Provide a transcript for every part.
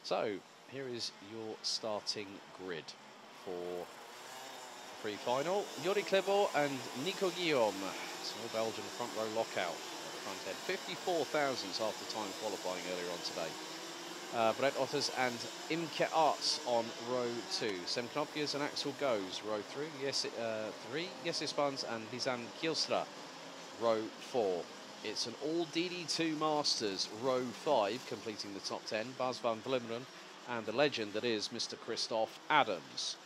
So, here is your starting grid for the pre-final. Yuri Klebo and Nico Guillaume. Small Belgian front row lockout. Front end. 54 thousandths after time qualifying earlier on today. Brett Otters and Imke Arts on row 2. Sem Knopjes and Axel Goes, row 3. Jesse Spans and Lisanne Kielstra, row 4. It's an all DD2 Masters, row 5, completing the top 10. Bas van Vlimmeren and the legend that is Mr. Christoph Adams.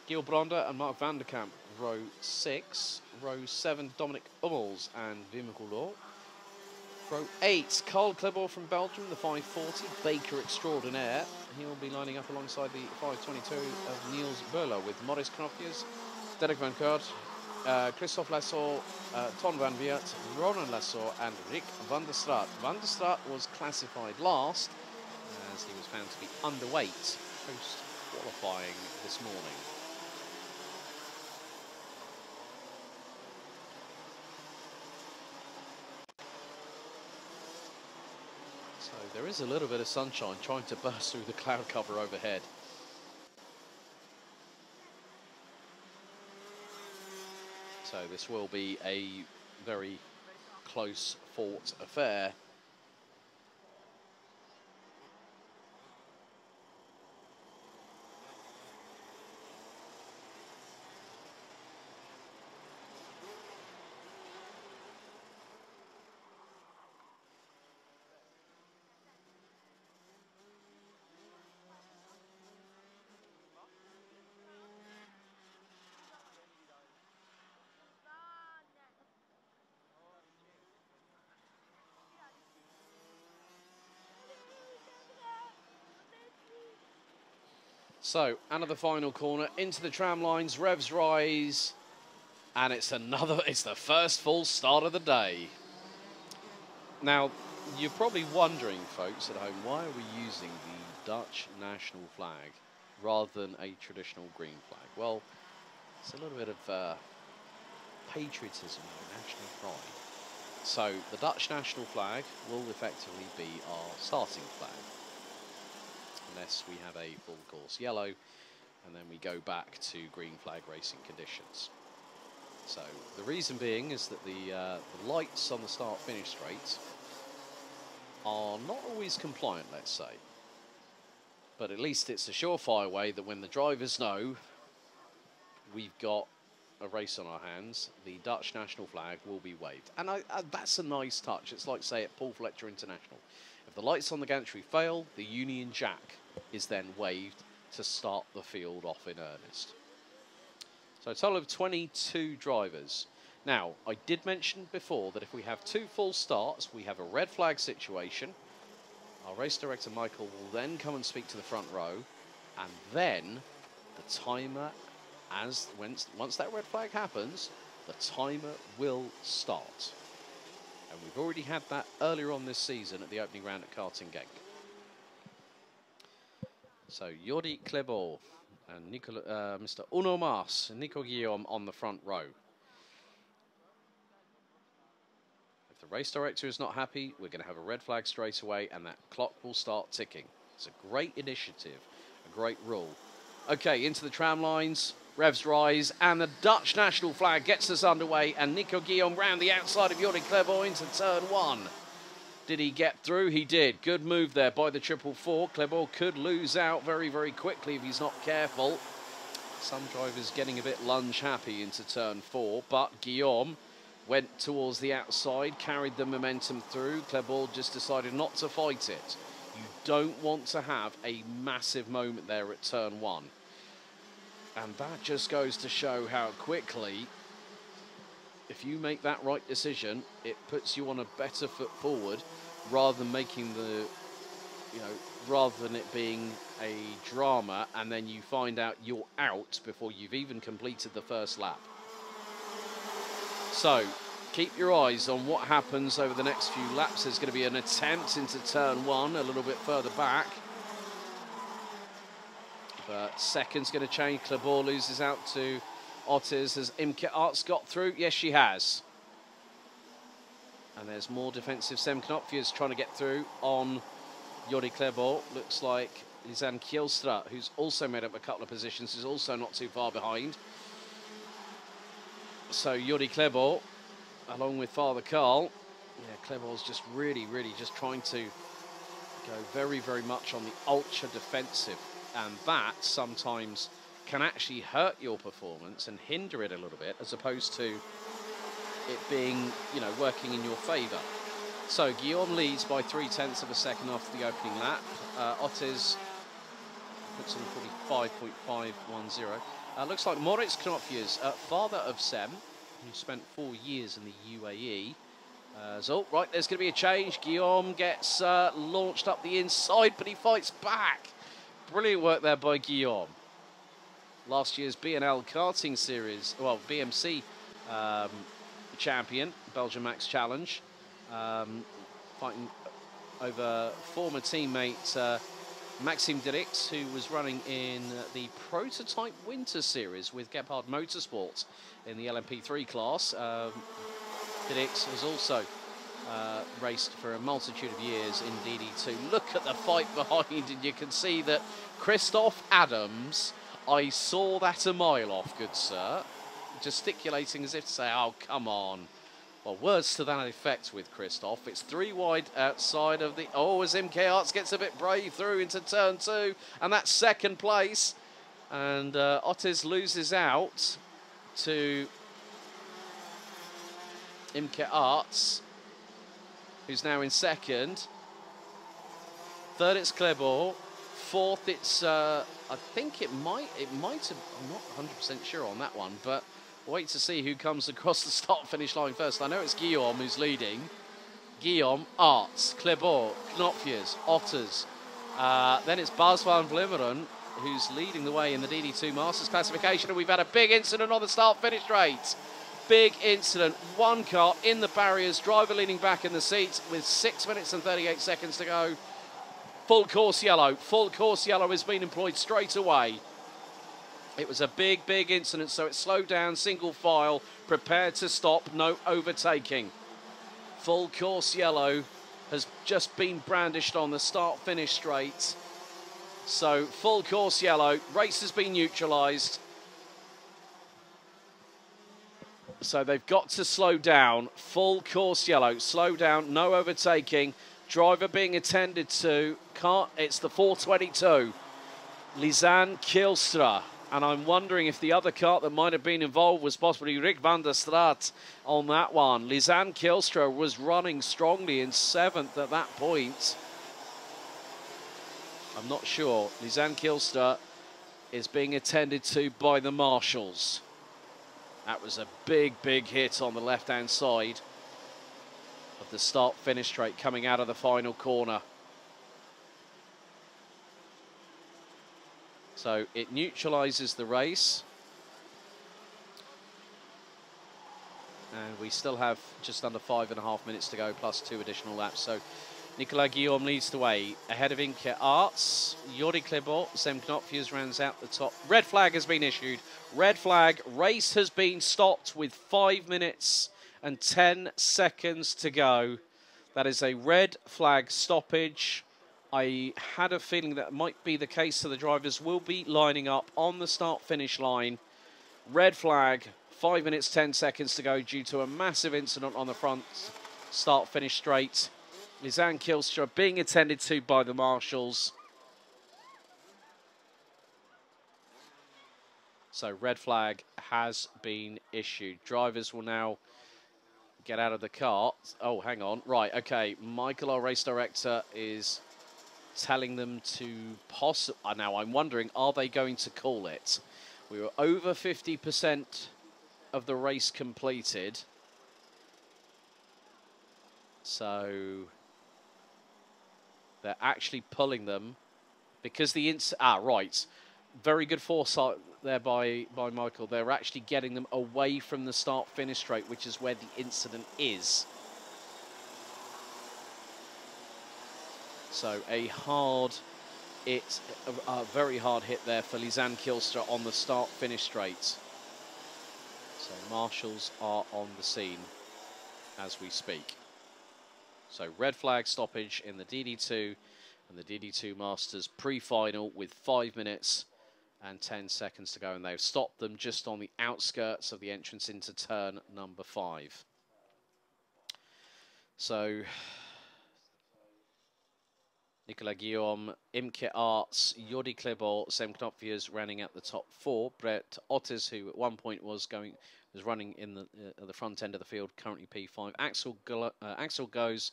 Giel Bronder and Mark van der Kamp, row 6. Row 7, Dominic Hummels and Wim Goulot. Row 8, Carl Klebo from Belgium, the 540, Baker Extraordinaire. He will be lining up alongside the 522 of Niels Beuler with Maurice Knopjes, Derek van Kurt, Christophe Lasso, Ton van Weert, Ronan Lasso and Rick van der Straat. Van der Straat was classified last as he was found to be underweight post-qualifying this morning. So there is a little bit of sunshine trying to burst through the cloud cover overhead. So this will be a very close fought affair. So, another final corner, into the tram lines, revs rise, and it's the first full start of the day. Now, you're probably wondering, folks at home, why are we using the Dutch national flag rather than a traditional green flag? Well, it's a little bit of patriotism and national pride. So, the Dutch national flag will effectively be our starting flag, unless we have a full course yellow, and then we go back to green flag racing conditions. So the reason being is that the lights on the start-finish straight are not always compliant, let's say. But at least it's a surefire way that when the drivers know we've got a race on our hands, the Dutch national flag will be waved. And that's a nice touch. It's like, say, at Paul Fletcher International. If the lights on the gantry fail, the Union Jack is then waved to start the field off in earnest. So a total of 22 drivers. Now, I did mention before that if we have 2 full starts, we have a red flag situation. Our race director, Michael, will then come and speak to the front row, and then the timer, once that red flag happens, the timer will start. And we've already had that earlier on this season at the opening round at Karting Genk. So Yuri Klebo and Mr. Uno Mas and Nico Guillaume on the front row. If the race director is not happy, we're going to have a red flag straight away, and that clock will start ticking. It's a great initiative, a great rule. Okay, into the tram lines, revs rise, and the Dutch national flag gets us underway, and Nico Guillaume round the outside of Yuri Klebo into turn 1. Did he get through? He did. Good move there by the 444. Klebo could lose out very, very quickly if he's not careful. Some drivers getting a bit lunge happy into turn 4, but Guillaume went towards the outside, carried the momentum through. Klebo just decided not to fight it. You don't want to have a massive moment there at turn 1. And that just goes to show how quickly, if you make that right decision, it puts you on a better foot forward rather than making the, rather than it being a drama and then you find out you're out before you've even completed the first lap. So keep your eyes on what happens over the next few laps. There's going to be an attempt into turn 1 a little bit further back. But second's going to change. Klebo loses out to Otters. Has Imke Arts got through? Yes, she has. And there's more defensive Sem Knopjes trying to get through on Yori Klebo looks like Lizan Kielstra, who's also made up a couple of positions, is also not too far behind. So Yori Klebo, along with Father Carl, yeah, Klebo's just really just trying to go very much on the ultra defensive, and that sometimes can actually hurt your performance and hinder it a little bit, as opposed to it being, you know, working in your favour. So Guillaume leads by 0.3 of a second after the opening lap. Otis puts in 45.510. Looks like Moritz Knopfjers, father of Sem, who spent 4 years in the UAE. So, right, there's going to be a change. Guillaume gets launched up the inside, but he fights back. Brilliant work there by Guillaume. Last year's B&L karting series, well, BMC champion, Belgian Max Challenge, fighting over former teammate Maxime Dirix, who was running in the Prototype Winter Series with Gebhard Motorsports in the LMP3 class. Dirix has also raced for a multitude of years in DD2. Look at the fight behind, and you can see that Christoph Adams, I saw that a mile off, good sir, gesticulating as if to say, oh, come on. Well, words to that effect with Christoph. It's 3 wide outside of the... Oh, as MK Arts gets a bit brave through into turn 2, and that's second place. And Otis loses out to Imke Arts, who's now in second. Third, it's Klebo. Fourth, it's I think it might have, I'm not 100% sure on that one, but wait to see who comes across the start-finish line first. I know it's Guillaume who's leading. Guillaume, Arts, Klebo, Knopfjers, Otters. Then it's Bas van Vlimmeren who's leading the way in the DD2 Masters classification, and we've had a big incident on the start-finish straight. Big incident. One car in the barriers, driver leaning back in the seats with 6 minutes and 38 seconds to go. Full course yellow. Full course yellow has been employed straight away. It was a big incident, so it slowed down, single file, prepared to stop, no overtaking. Full course yellow has just been brandished on the start-finish straight. So full course yellow, race has been neutralised. So they've got to slow down. Full course yellow, slow down, no overtaking. Driver being attended to. It's the 422. Lizan Kielstra. And I'm wondering if the other kart that might have been involved was possibly Rick van der Straat on that one. Lizan Kielstra was running strongly in 7th at that point. I'm not sure. Lizan Kielstra is being attended to by the marshals. That was a big hit on the left-hand side of the start-finish straight coming out of the final corner. So it neutralises the race. And we still have just under 5.5 minutes to go, plus 2 additional laps. So Nicolas Guillaume leads the way ahead of Imke Arts. Yori Klebo, Sem Knopfjers rounds out the top. Red flag has been issued. Red flag. Race has been stopped with 5 minutes and 10 seconds to go. That is a red flag stoppage. I had a feeling that might be the case, so the drivers will be lining up on the start-finish line. Red flag. 5 minutes, 10 seconds to go due to a massive incident on the front start-finish straight. Lizan Kielstra being attended to by the marshals. So red flag has been issued. Drivers will now get out of the car. Oh, hang on. Right, okay. Michael, our race director, is telling them to now I'm wondering, are they going to call it? We were over 50% of the race completed. So they're actually pulling them because the right. Very good foresight there by Michael. They're actually getting them away from the start-finish straight, which is where the incident is. So a very hard hit there for Lizan Kielstra on the start-finish straight. So marshals are on the scene as we speak. So red flag stoppage in the DD2 and the DD2 Masters pre-final with 5 minutes and 10 seconds to go, and they've stopped them just on the outskirts of the entrance into turn number 5. So, Nicolas Guillaume, Imke Arts, Jordi Klebo, Sam Knopfius running at the top 4. Brett Otters, who at one point was running in the front end of the field, currently P5. Axel goes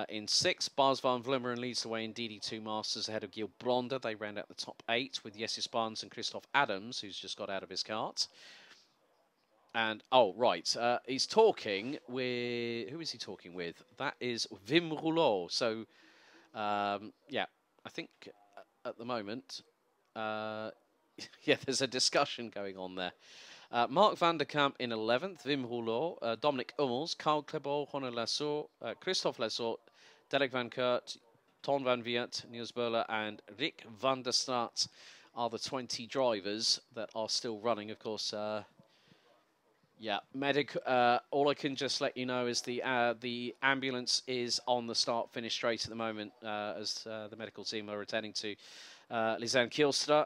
in 6. Bars van Vlimmeren leads the way in DD2 Masters ahead of Gil Blonder. They round out the top 8 with Jesse Spans and Christoph Adams, who's just got out of his cart. And, oh, right, he's talking with... Who is he talking with? That is Wim Rouleau. So, yeah, I think at the moment, yeah, there's a discussion going on there. Mark van der Kamp in 11th, Wim Rouleau, Dominic Hummels, Carl Klebo, Ronald Lasso, Christophe Lasso, Derek van Kurt, Ton van Viert, Niels Böhler, and Rick van der Straat are the 20 drivers that are still running. Of course, yeah, all I can just let you know is the ambulance is on the start-finish straight at the moment as the medical team are attending to Lisanne Kielstra.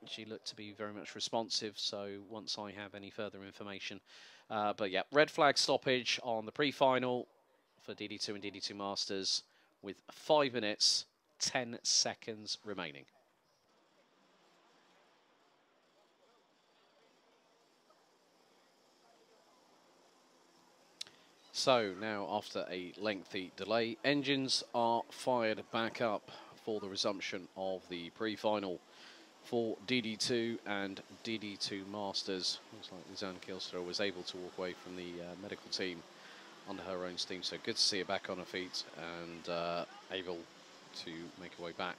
She looked to be very much responsive, so once I have any further information. But yeah, red flag stoppage on the pre-final for DD2 and DD2 Masters with 5 minutes, 10 seconds remaining. So now, after a lengthy delay, engines are fired back up for the resumption of the pre-final for DD2 and DD2 Masters. Looks like Lisanne Kielstra was able to walk away from the medical team under her own steam, so good to see her back on her feet and able to make her way back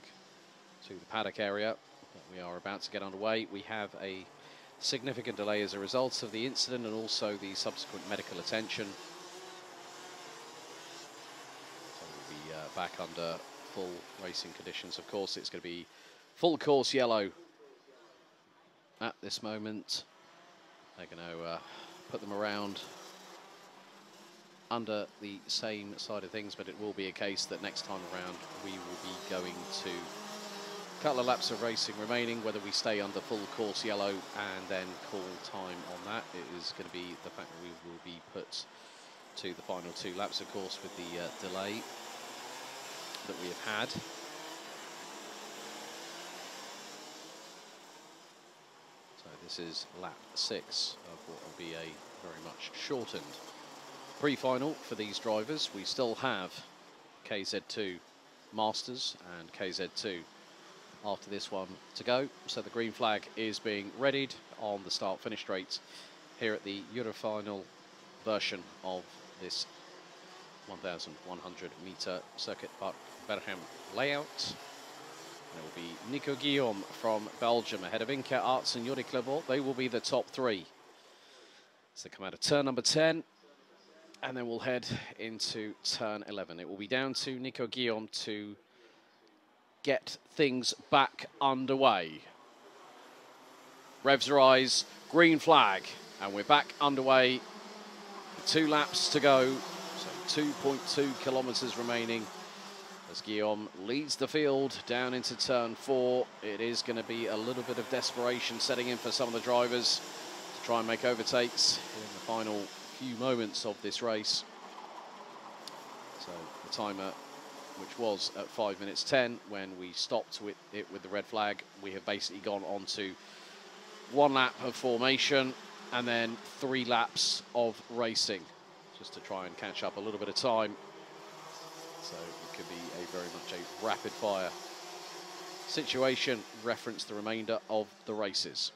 to the paddock area. But we are about to get underway. We have a significant delay as a result of the incident and also the subsequent medical attention. So we'll be back under full racing conditions. Of course, it's going to be full course yellow at this moment. They're going to put them around under the same side of things, but it will be a case that next time around we will be going to a couple of laps of racing remaining, whether we stay under full course yellow and then call time on that. It is going to be the fact that we will be put to the final 2 laps, of course, with the delay that we have had. This is lap 6 of what will be a very much shortened pre-final for these drivers. We still have KZ2 Masters and KZ2 after this one to go. So the green flag is being readied on the start-finish straight here at the Eurofinal version of this 1,100-metre Circuit Park Berghem layout. It will be Nico Guillaume from Belgium ahead of Imke Arts and Jordi Klebo. They will be the top 3. So they come out of turn number 10, and then we'll head into turn 11. It will be down to Nico Guillaume to get things back underway. Revs rise, green flag, and we're back underway. 2 laps to go, so 2.2 kilometres remaining. As Guillaume leads the field down into turn 4, it is going to be a little bit of desperation setting in for some of the drivers to try and make overtakes in the final few moments of this race. So the timer, which was at 5 minutes 10 when we stopped with the red flag, we have basically gone on to 1 lap of formation and then 3 laps of racing, just to try and catch up a little bit of time. So it could be a very much a rapid fire situation, reference the remainder of the races.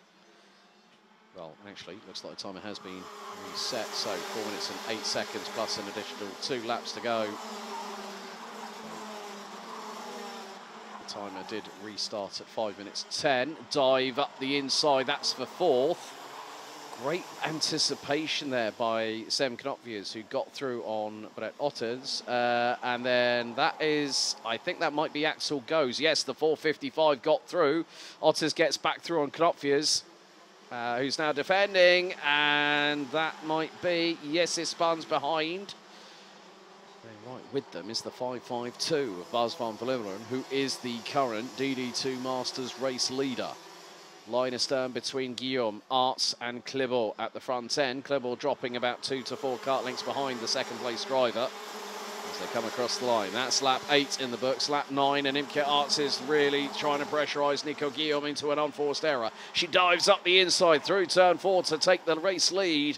Well, actually, looks like the timer has been reset, so 4 minutes and 8 seconds plus an additional 2 laps to go. The timer did restart at 5 minutes 10. Dive up the inside, that's for 4th. Great anticipation there by Sem Knopfius, who got through on Brett Otters. And then that is, I think that might be Axel Goes. Yes, the 455 got through. Otters gets back through on Knopfius, who's now defending. And that might be, yes, it spans behind. Right with them is the 5.52 of Bas van Vleuten, who is the current DD2 Masters race leader. Line astern between Guillaume, Arts and Klibor at the front end. Klibor dropping about 2 to 4 kart lengths behind the second place driver as they come across the line. That's lap 8 in the books, lap 9, and Imke Arts is really trying to pressurise Nico Guillaume into an unforced error. She dives up the inside through turn 4 to take the race lead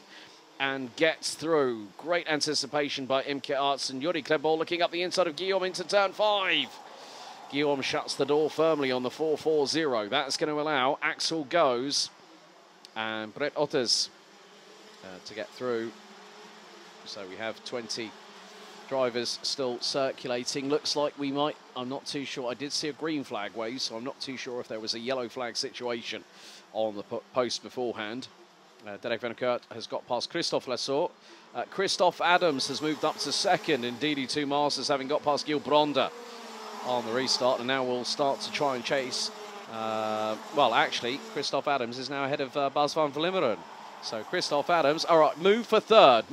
and gets through. Great anticipation by Imke Arts, and Yuri Klebor looking up the inside of Guillaume into turn 5. Guillaume shuts the door firmly on the 4.40. That's going to allow Axel Goes and Brett Otters to get through. So we have 20 drivers still circulating. Looks like we might, I'm not too sure. I did see a green flag wave, so I'm not too sure if there was a yellow flag situation on the post beforehand. Derek Van Kurt has got past Christophe Lessort. Christophe Adams has moved up to second in DD2 Masters, having got past Gil Bronda on the restart, and now we'll start to try and chase. Well, actually, Christophe Adams is now ahead of Bas van Vleuten. So Christophe Adams, all right, move for third.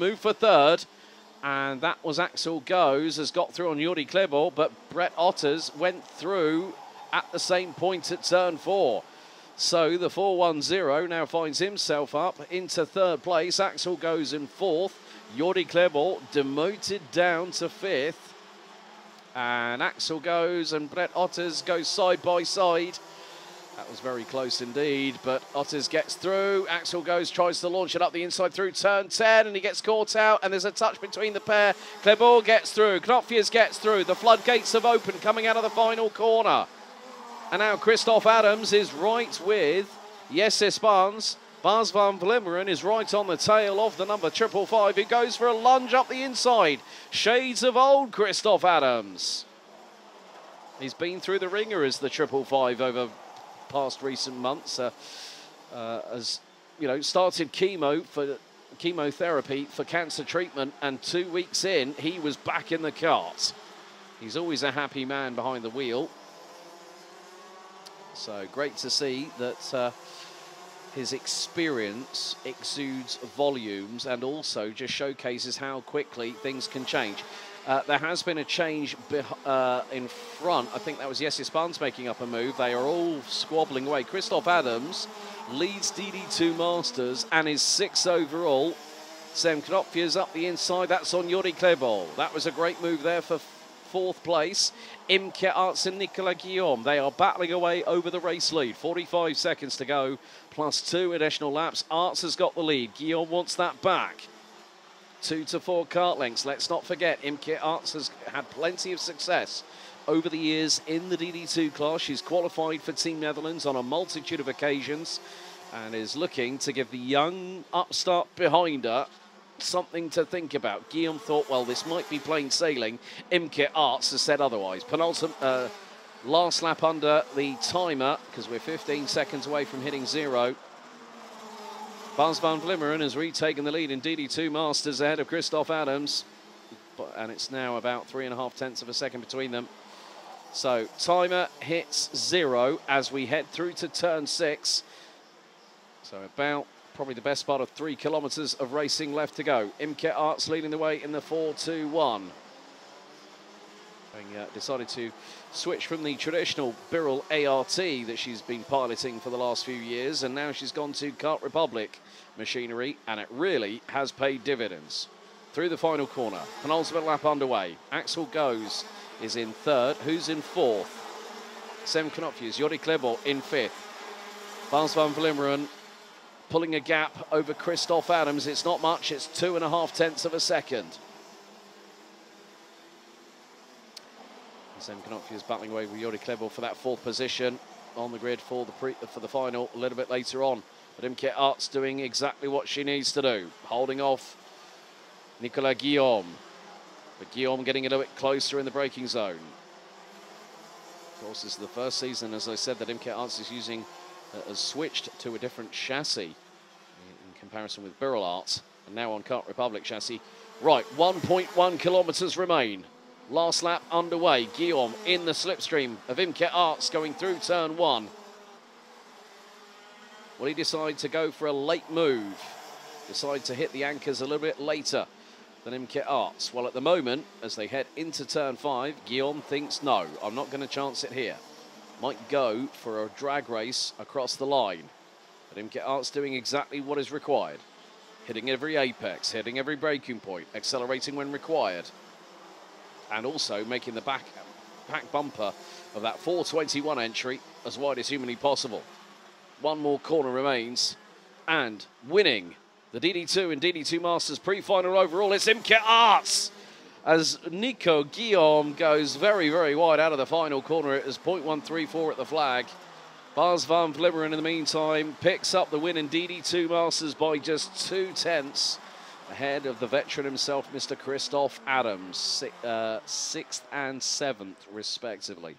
And that was Axel Goes, has got through on Yuri Klebor, but Brett Otters went through at the same point at turn 4. So the 4.10 now finds himself up into third place. Axel Goes in fourth. Yuri Klebor demoted down to fifth. And Axel Goes and Brett Otters go side by side. That was very close indeed, but Otters gets through. Axel Goes tries to launch it up the inside through turn 10, and he gets caught out, and there's a touch between the pair. Klebor gets through, Knopfiers gets through. The floodgates have opened coming out of the final corner. And now Christophe Adams is right with Jesse Spans. Bas van Vleuten is right on the tail of the number 555, who goes for a lunge up the inside. Shades of old Christophe Adams. He's been through the ringer as the 555 over past recent months. As you know, started chemotherapy for cancer treatment, and 2 weeks in, he was back in the kart. He's always a happy man behind the wheel. So great to see that his experience exudes volumes and also just showcases how quickly things can change. There has been a change in front. I think that was Jesse Spans making up a move. They are all squabbling away. Christophe Adams leads DD2 Masters and is 6th overall. Sam Knopfiers up the inside. That's on Yuri Klebor. That was a great move there for 4th place. Imke Arts and Nicolas Guillaume. They are battling away over the race lead. 45 seconds to go, plus 2 additional laps. Arts has got the lead. Guillaume wants that back. 2 to 4 kart lengths. Let's not forget, Imke Arts has had plenty of success over the years in the DD2 class. She's qualified for Team Netherlands on a multitude of occasions and is looking to give the young upstart behind her something to think about. Guillaume thought, well, this might be plain sailing. Imke Arts has said otherwise. Penultimate, last lap under the timer, because we're 15 seconds away from hitting 0. Bas van Vleuten has retaken the lead in DD2 Masters ahead of Christophe Adams, and it's now about 3.5 tenths of a second between them. So timer hits 0 as we head through to turn 6. So about probably the best part of 3 kilometres of racing left to go. Imke Arts leading the way in the 4.21. Decided to switch from the traditional Birrell ART that she's been piloting for the last few years, and now she's gone to Kart Republic machinery, and it really has paid dividends. Through the final corner, penultimate lap underway. Axel Goes is in 3rd. Who's in 4th? Sem Knopfiers, Yuri Klebor in 5th. Bas van Vleuten pulling a gap over Christophe Adams. It's not much, it's 2.5 tenths of a second. Sam Knopfiers battling away with Yuri Klebor for that 4th position on the grid for the final a little bit later on. But Imke Arts doing exactly what she needs to do, holding off Nicolas Guillaume. But Guillaume getting a little bit closer in the braking zone. Of course, this is the first season, as I said, that Imke Arts is using, has switched to a different chassis in comparison with Birrell Arts, and now on Kart Republic chassis. Right, 1.1 kilometres remain. Last lap underway. Guillaume in the slipstream of Imke Arts going through turn 1. Will he decide to go for a late move? Decide to hit the anchors a little bit later than Imke Arts. Well, at the moment, as they head into turn 5, Guillaume thinks, no, I'm not going to chance it here. Might go for a drag race across the line. But Imke Arts doing exactly what is required. Hitting every apex, hitting every braking point, accelerating when required. And also making the back bumper of that 421 entry as wide as humanly possible. One more corner remains, and winning the DD2 and DD2 Masters pre-final overall, it's Imke Arts, as Nico Guillaume goes very, very wide out of the final corner. It is 0.134 at the flag. Bas van Vlimmeren, in the meantime, picks up the win in DD2 Masters by just 2/10 ahead of the veteran himself, Mr. Christoph Adams, 6th and 7th, respectively.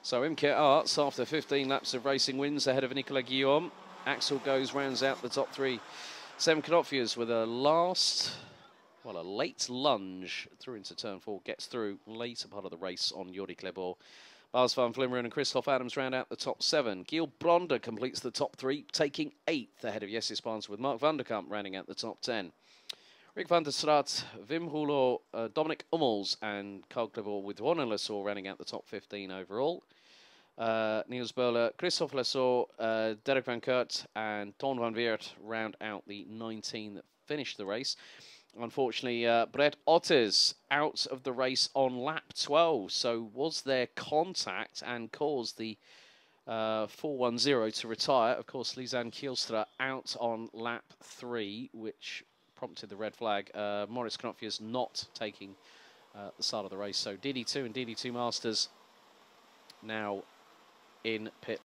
So Imke Arts, after 15 laps of racing, wins ahead of Nicolas Guillaume. Axel rounds out the top 3. Sam Knopfius with a late lunge through into turn 4, gets through later part of the race on Jordi Kleber. Bas van Vlimmeren and Christoph Adams round out the top 7. Giel Blonder completes the top 3, taking 8th ahead of Jesse Spans, with Mark van der Kamp rounding out the top 10. Rick van der Straat, Wim Hoelo, Dominic Hummels and Carl Kleber with Ronald Lessor rounding out the top 15 overall. Niels Böhler, Christophe Lessor, Derek van Kurt and Ton van Weert round out the 19 that finished the race. Unfortunately, Brett Otters out of the race on lap 12. So was there contact and caused the 410 to retire? Of course, Lisanne Kielstra out on lap 3, which prompted the red flag. Maurice Knopfius not taking the start of the race. So DD2 and DD2 Masters now in pit.